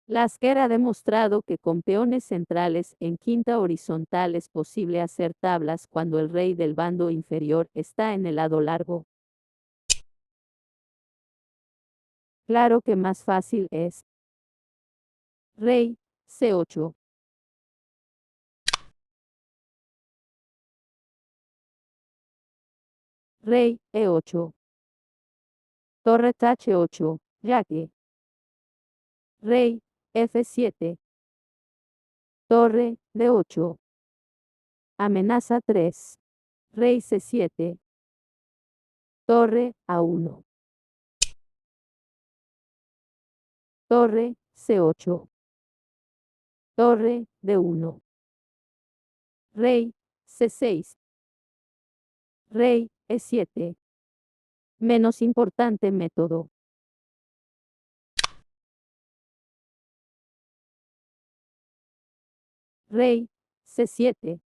Lasker ha demostrado que con peones centrales en quinta horizontal es posible hacer tablas cuando el rey del bando inferior está en el lado largo. Claro que más fácil es. Rey, C8. Rey, E8. Torre H8, jaque. Rey, F7. Torre, D8. Amenaza 3. Rey C7. Torre, A1. Torre, C8. Torre, D1. Rey, C6. Rey, E7. Menos importante método. Rey, C7.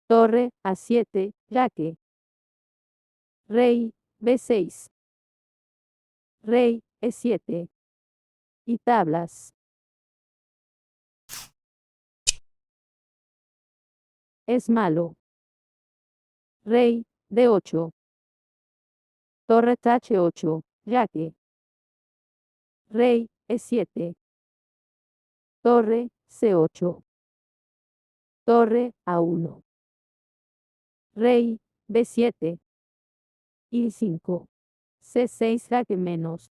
Torre, A7, jaque. Rey, B6. Rey, E7. Y tablas. Es malo. Rey, D8. Torre H8, jaque. Rey, E7. Torre, C8. Torre, A1. Rey, B7. I5. C6 jaque menos.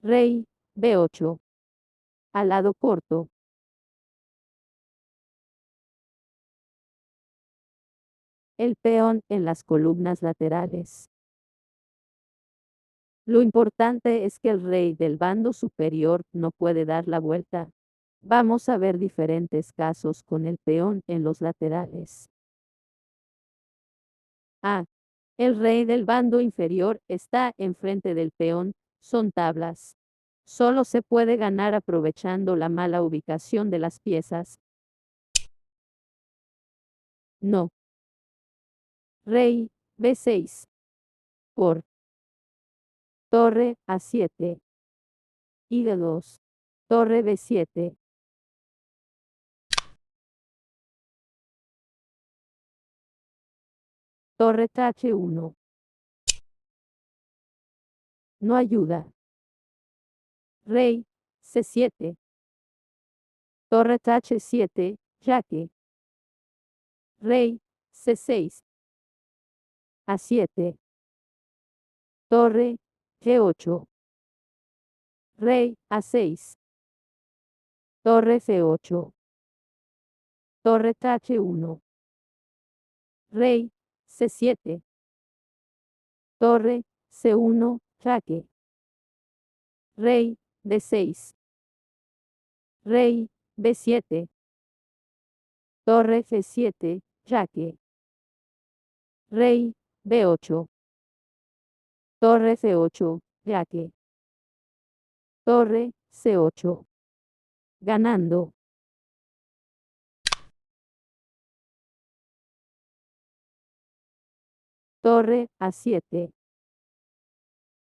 Rey, B8. Al lado corto. El peón en las columnas laterales. Lo importante es que el rey del bando superior no puede dar la vuelta. Vamos a ver diferentes casos con el peón en los laterales. A. El rey del bando inferior está enfrente del peón, son tablas. Solo se puede ganar aprovechando la mala ubicación de las piezas. No. Rey, B6. Por. Torre, A7. Y D2. Torre, B7. Torre, H1. No ayuda. Rey, C7. Torre, H7, jaque. Rey, C6. A7. Torre, G8. Rey, A6. Torre, C8. Torre, H1. Rey, C7. Torre, C1, jaque. Rey, D6. Rey, B7. Torre, F7, jaque. Rey, B8. Torre, C8, jaque. Torre, C8. Ganando. Torre, A7.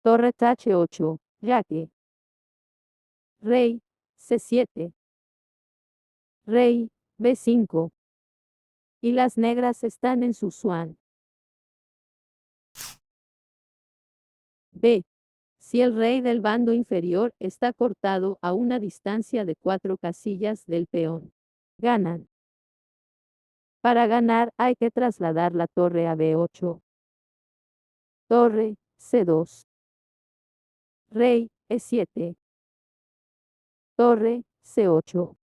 Torre, H8, jaque. Rey, C7. Rey, B5. Y las negras están en su swan. B. Si el rey del bando inferior está cortado a una distancia de 4 casillas del peón. Ganan. Para ganar hay que trasladar la torre a B8. Torre, C2. Rey, E7. Torre, C8.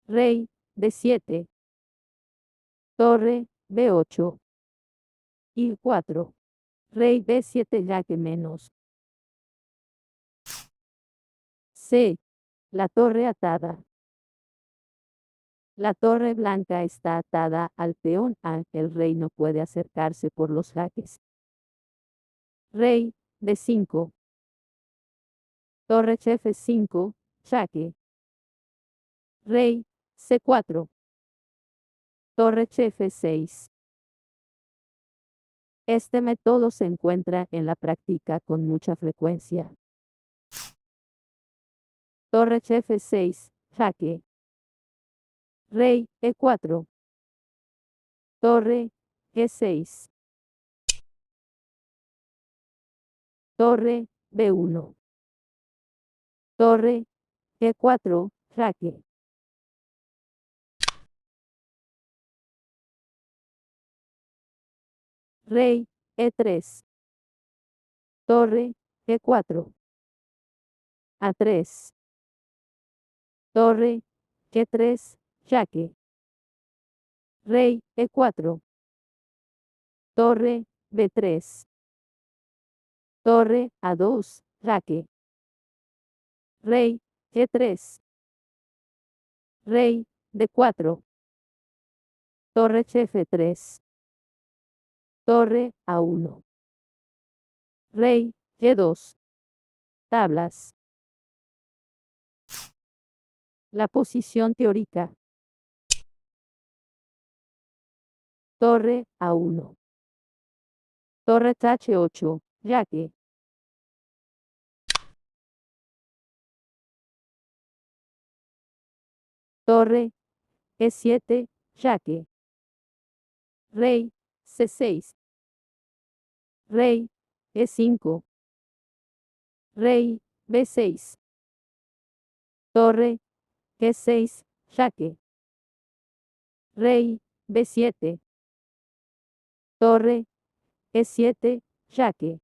Rey, D7. Torre, B8. Y 4. Rey B7 jaque menos. C. La torre atada. La torre blanca está atada al peón A. El rey no puede acercarse por los jaques. Rey, D5. Torre F5, jaque. Rey, C4. Torre F6. Este método se encuentra en la práctica con mucha frecuencia. Torre F6, jaque. Rey E4. Torre G6. Torre B1. Torre G4, jaque. Rey E3. Torre G4. A3. Torre G3, jaque. Rey E4. Torre B3. Torre A2, jaque. Rey G3. Rey D4. Torre F3. Torre A1. Rey G2. Tablas. La posición teórica. Torre A1. Torre H8, jaque. Torre E7, jaque. Rey C6. Rey E5. Rey B6. Torre G6, jaque. Rey B7. Torre E7, jaque.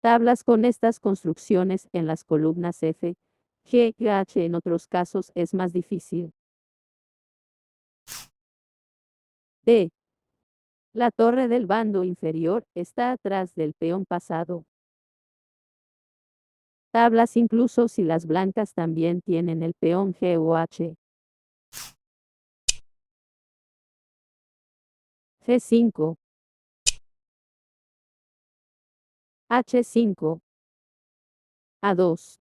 Tablas con estas construcciones en las columnas F, G y H. En otros casos es más difícil. D. La torre del bando inferior está atrás del peón pasado. Tablas incluso si las blancas también tienen el peón G o H. G5. H5. A2.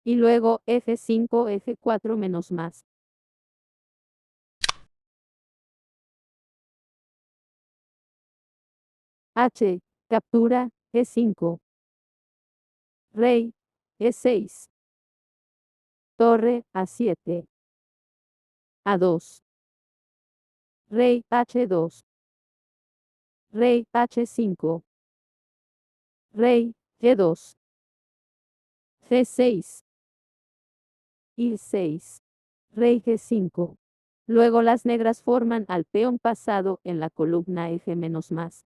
Y luego F5, F4 menos más. H. Captura, G5. Rey, E6. Torre, A7. A2. Rey, H2. Rey, H5. Rey, G2. C6. I6. Rey G5. Luego las negras forman al peón pasado en la columna F menos más.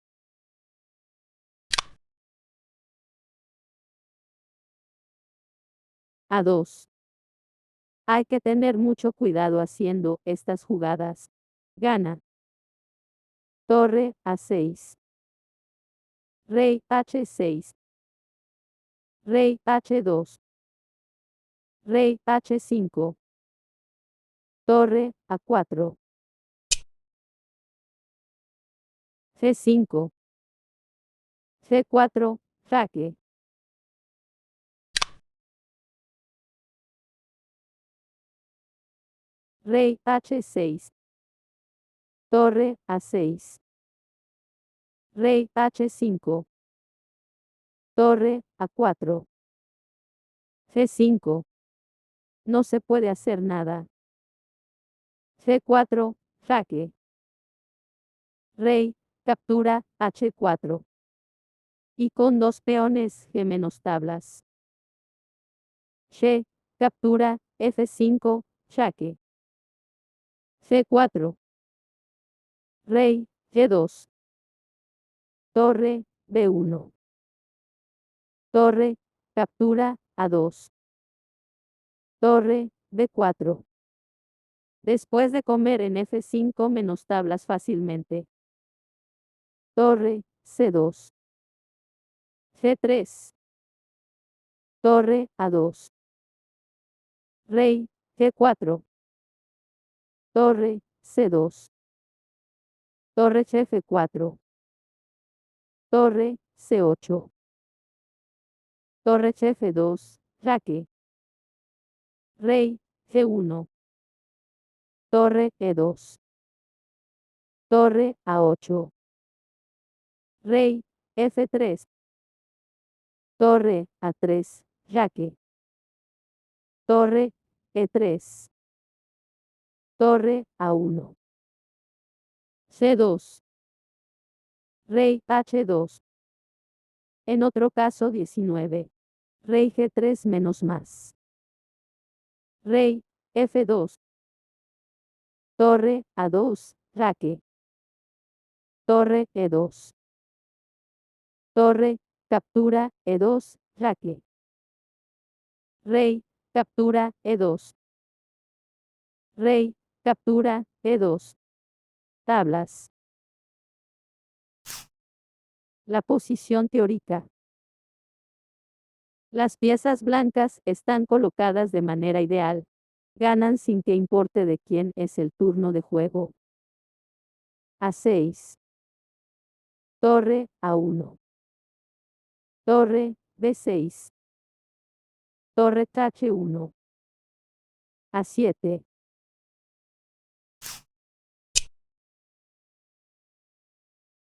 A2. Hay que tener mucho cuidado haciendo estas jugadas. Gana. Torre A6. Rey H6. Rey H2. Rey H5. Torre A4. C5. C4, jaque. Rey H6. Torre A6. Rey H5. Torre A4. C5. No se puede hacer nada. C4, jaque. Rey, captura, H4. Y con dos peones G menos tablas. G, captura, F5, jaque. C4. Rey, G2. Torre, B1. Torre, captura, A2. Torre, B4. Después de comer en F5 menos tablas fácilmente. Torre, C2. G3. Torre, A2. Rey, G4. Torre, C2. Torre F4. Torre, C8. Torre F2, jaque. Rey, G1. Torre E2. Torre A8. Rey F3. Torre A3, jaque. Torre E3. Torre A1. C2. Rey H2. En otro caso 19. Rey G3 menos más. Rey F2. Torre A2, jaque. Torre E2. Torre, captura E2, jaque. Rey, captura E2. Rey, captura E2. Tablas. La posición teórica. Las piezas blancas están colocadas de manera ideal. Ganan sin que importe de quién es el turno de juego. A6. Torre A1. Torre B6. Torre H1. A7.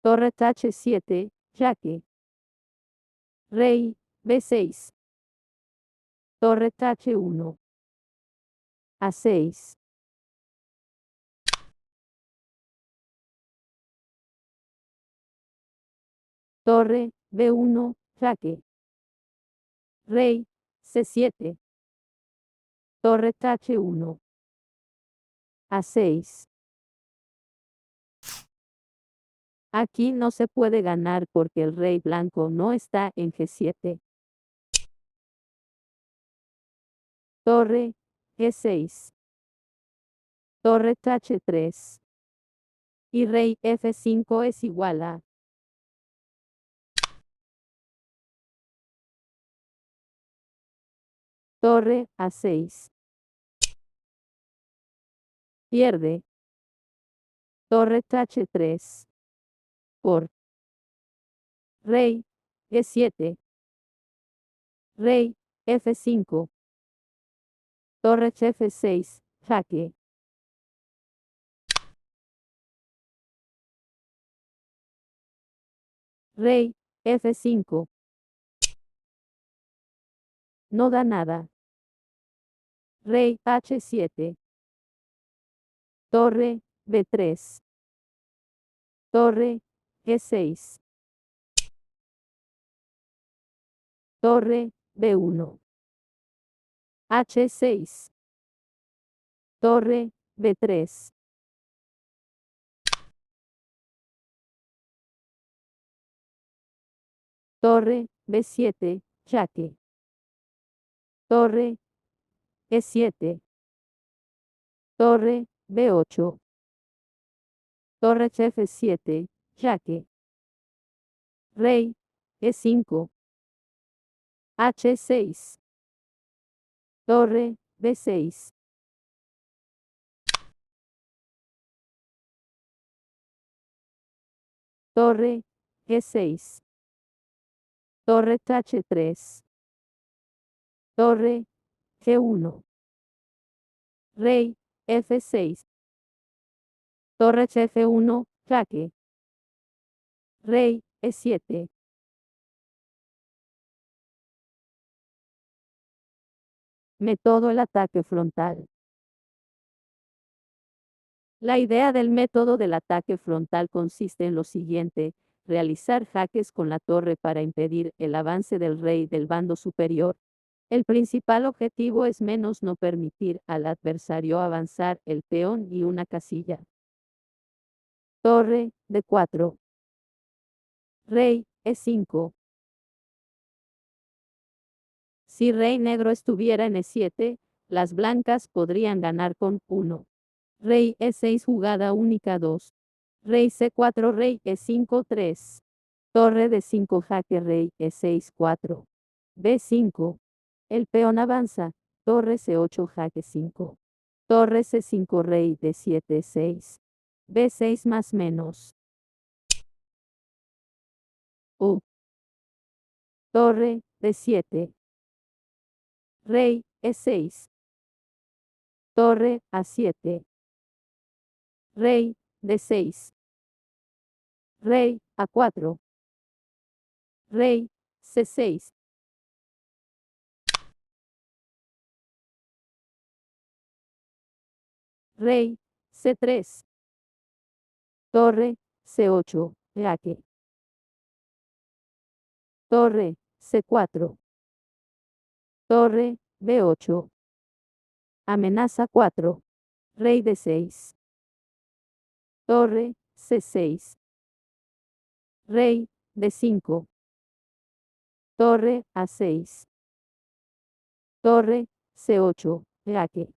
Torre H7, jaque. Rey B6. Torre H1. A6. Torre B1, jaque. Rey C7. Torre H1. A6. Aquí no se puede ganar porque el rey blanco no está en G7. Torre G6. Torre H3. Y rey F5 es igual a torre A6. Pierde. Torre H3. Por rey G7. Rey F5. Torre F6, jaque. Rey F5. No da nada. Rey H7. Torre B3. Torre G6. Torre B1. H6. Torre B3. Torre B7, jaque. Torre E7. Torre B8. Torre F7, jaque. Rey E5. H6. Torre B6. Torre G6. Torre H3. Torre G1. Rey F6. Torre F1, jaque. Rey E7. Método el ataque frontal. La idea del método del ataque frontal consiste en lo siguiente: realizar jaques con la torre para impedir el avance del rey del bando superior. El principal objetivo es menos no permitir al adversario avanzar el peón y una casilla. Torre D4. Rey E5. Si rey negro estuviera en E7, las blancas podrían ganar con 1. Rey E6 jugada única 2. Rey C4 rey E5 3. Torre D5 jaque rey E6 4. B5. El peón avanza. Torre C8 jaque 5. Torre C5 rey D7 6. B6 más menos. U. Torre D7. Rey E6. Torre A7. Rey D6. Rey A4. Rey C6. Rey C3. Torre C8. Jaque. Torre C4. Torre B8. Amenaza 4. Rey D6. Torre C6. Rey D5. Torre A6. Torre C8. Jaque.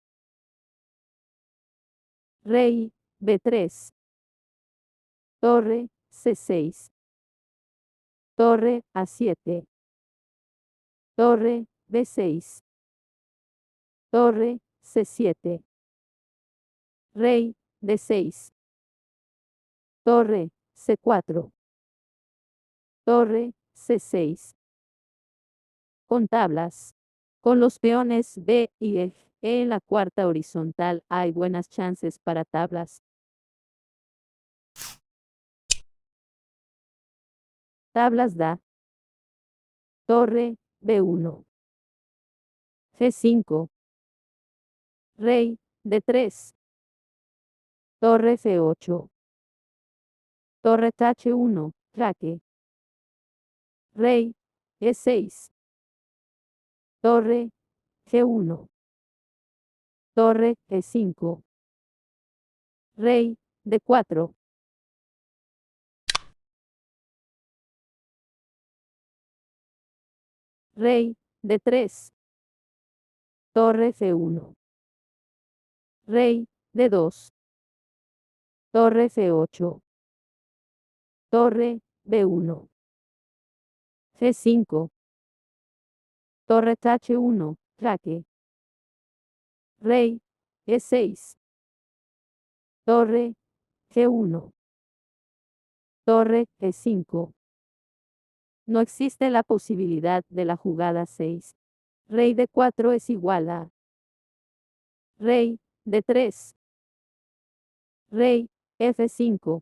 Rey B3. Torre C6. Torre A7. Torre B6. Torre C7. Rey D6. Torre C4. Torre C6. Con tablas. Con los peones B y F en la cuarta horizontal hay buenas chances para tablas. Tablas da. Torre B1. G5. Rey D3. Torre F8. Torre H1. Jaque. Rey E6. Torre G1. Torre E5. Rey D4. Rey D3. Torre F1. Rey D2. Torre F8. Torre B1. G5. Torre H1. Jaque. Rey E6. Torre G1. Torre E5. No existe la posibilidad de la jugada 6. Rey D4 es igual a Rey D3. Rey F5.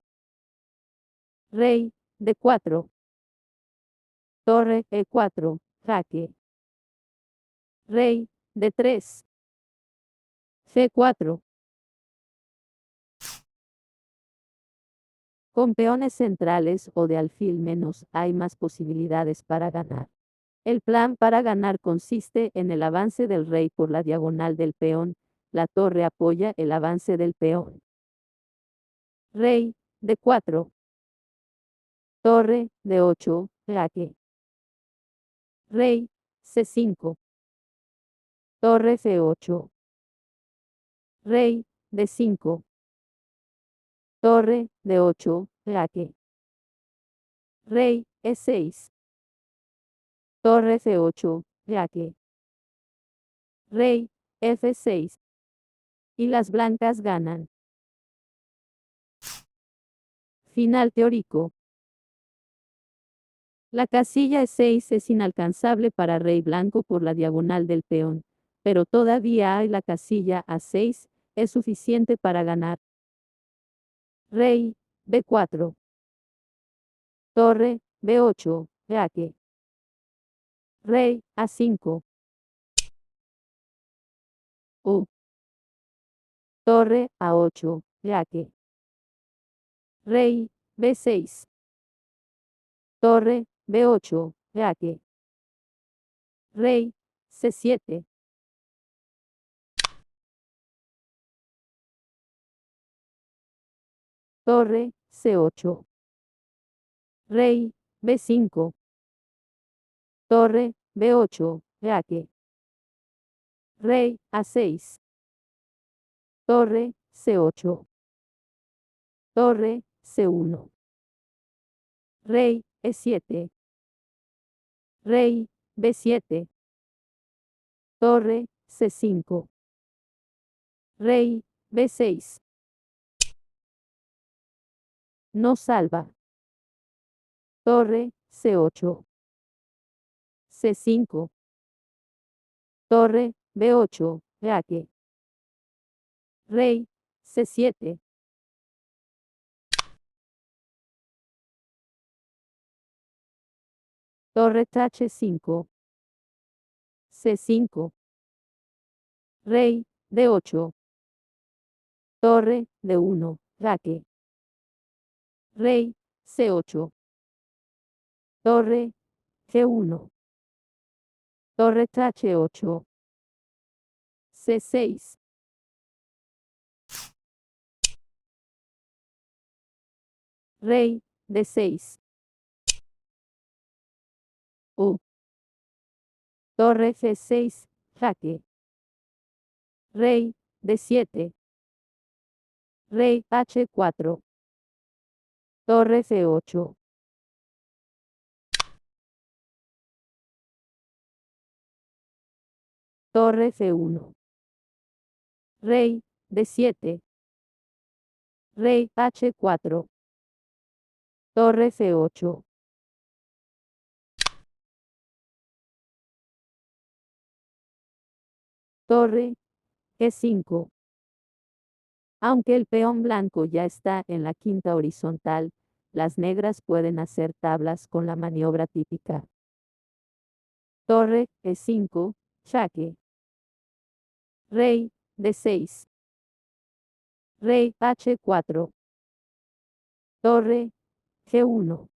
Rey D4. Torre E4. Jaque. Rey D3. C4. Con peones centrales o de alfil menos hay más posibilidades para ganar. El plan para ganar consiste en el avance del rey por la diagonal del peón. La torre apoya el avance del peón. Rey D4. Torre D8. Jaque. Rey C5. Torre F8. Rey D5. Torre D8. Jaque. Rey E6. Torre F8. Jaque. Rey F6. Y las blancas ganan. Final teórico. La casilla E6 es inalcanzable para rey blanco por la diagonal del peón, pero todavía hay la casilla A6, es suficiente para ganar. Rey B4. Torre B8. Jaque. Rey A5. Torre A8. Jaque. Rey B6. Torre B8. Jaque. Rey C7. Torre C8. Rey B5. Torre B8. Jaque. Rey A6. Torre C8. Torre C1. Rey E7. Rey B7. Torre C5. Rey B6. No salva. Torre C8. C5. Torre B8. Jaque. Rey C7. torre h5, c5, rey d8, torre d1, jaque, rey c8, torre g1, torre h8, c6, rey d6, torre g6, jaque, rey d7, rey h4, torre c8, torre c1, rey d7, rey h4, torre c8, torre g5. Aunque el peón blanco ya está en la quinta horizontal, las negras pueden hacer tablas con la maniobra típica. Torre e5, jaque, rey d6, rey h4, torre g1,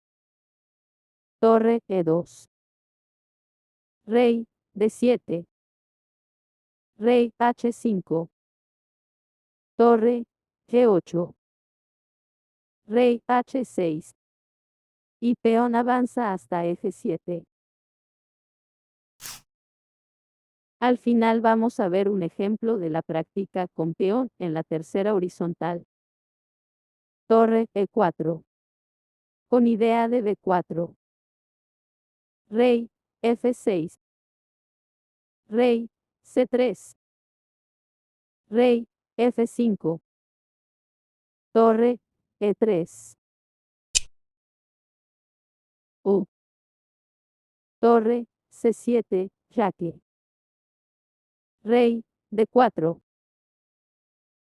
torre e2, rey d7, rey h5, torre g8, rey h6, y peón avanza hasta eje 7. Al final vamos a ver un ejemplo de la práctica con peón en la tercera horizontal. Torre e4. Con idea de b4. Rey f6. Rey c3. Rey f5. Torre e3. Torre c7, jaque. Rey d4.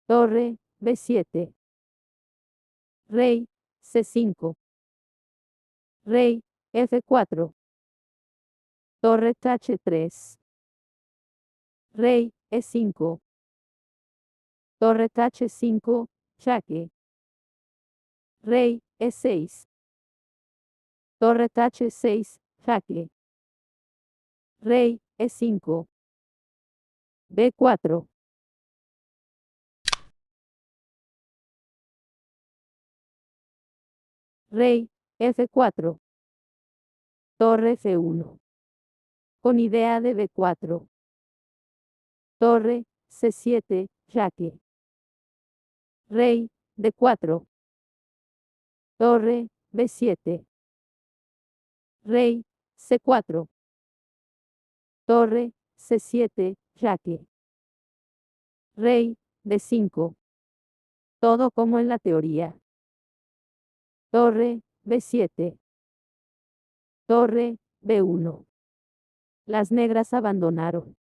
Torre b7. Rey c5. Rey f4. Torre h3. Rey e5. Torre h5, jaque. Rey e6. Torre h6, jaque. Rey e5. b4. Rey f4. Torre f1. Con idea de b4. Torre c7, jaque. Rey d4. Torre b7. Rey c4. Torre c7, jaque. Rey d5. Todo como en la teoría. Torre b7. Torre b1. Las negras abandonaron.